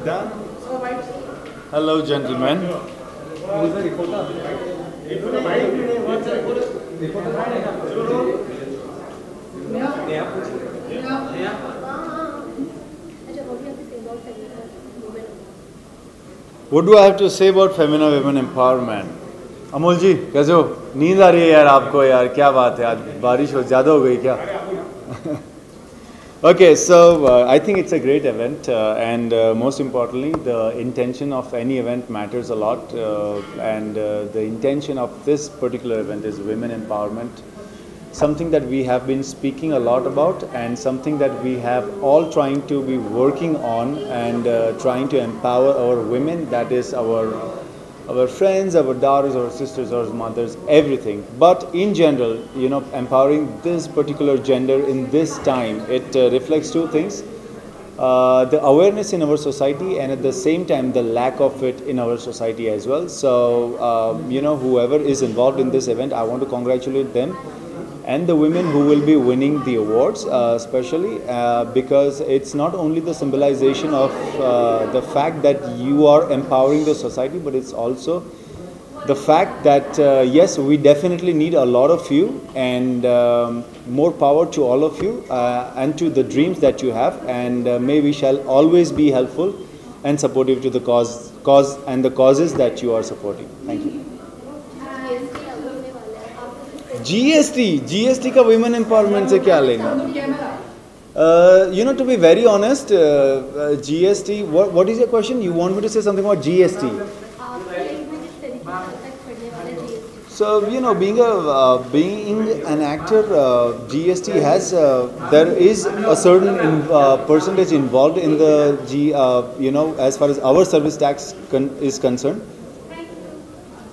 Done. Hello, gentlemen. What do I have to say about Femina Women Empowerment? Amol जी कैसे हो? नींद आ रही है यार आपको यार, क्या बात है, आज बारिश हो ज़्यादा हो गई क्या? Okay, so I think it's a great event, and most importantly, the intention of any event matters a lot, and the intention of this particular event is women empowerment, something that we have been speaking a lot about, and something that we have all trying to be working on, and trying to empower our women, that is our friends, our daughters, our sisters, our mothers, everything. But in general, you know, empowering this particular gender in this time, it reflects two things. The awareness in our society, and at the same time the lack of it in our society as well. So, you know, whoever is involved in this event, I want to congratulate them and the women who will be winning the awards, especially because it's not only the symbolization of the fact that you are empowering the society, but it's also the fact that yes, we definitely need a lot of you, and more power to all of you and to the dreams that you have, and may we shall always be helpful and supportive to the cause and the causes that you are supporting. Thank you. GST का women empowerment से क्या लेना? You know, to be very honest, GST. What is your question? You want me to say something about GST? So, you know, being an actor, GST has there is a certain percentage involved in the you know, as far as our service tax is concerned.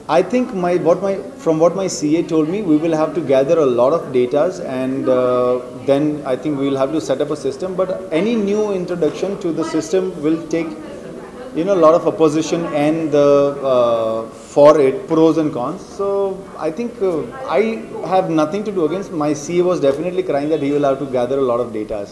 I think from what my CA told me, we will have to gather a lot of data, and then I think we will have to set up a system. But any new introduction to the system will take, you know, a lot of opposition and for it, pros and cons. So I think I have nothing to do against. My CA was definitely crying that he will have to gather a lot of data.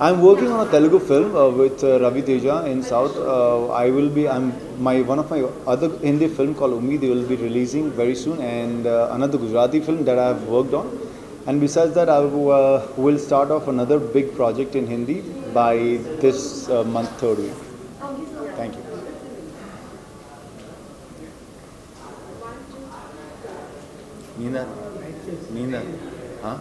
I'm working on a Telugu film with Ravi Teja in South. One of my other Hindi film called Ummeed will be releasing very soon, and another Gujarati film that I have worked on. And besides that, I will start off another big project in Hindi by this month, 3rd week. Thank you. Nina, huh?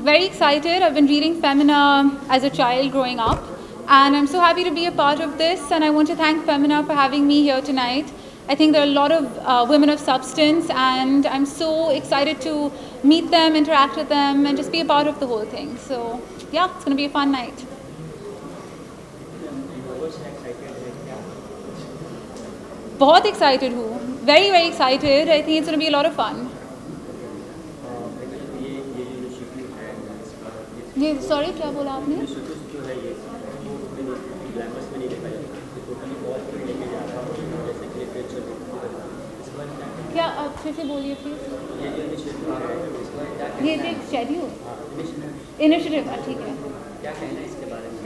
Very excited. I've been reading Femina as a child growing up, and I'm so happy to be a part of this, and I want to thank Femina for having me here tonight. I think there are a lot of women of substance, and I'm so excited to meet them, interact with them, and just be a part of the whole thing. So yeah, it's going to be a fun night. बहुत excited हूँ, very excited. I think it's going to be a lot of fun. ये sorry क्या बोला आपने? क्या आप फिर से बोलिए प्लीज? ये एक शेड्यूल इनिशिएटिव ठीक है. क्या कहना है इसके बारे में?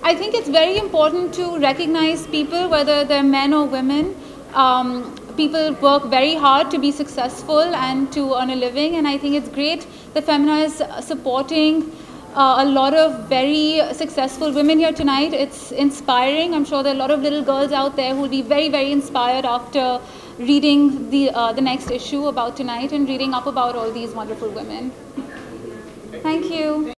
I think it's very important to recognize people, whether they're men or women. People work very hard to be successful and to earn a living, and I think it's great that Femina is supporting a lot of very successful women here tonight. It's inspiring. I'm sure there are a lot of little girls out there who will be very inspired after reading the next issue about tonight and reading up about all these wonderful women. Thank you.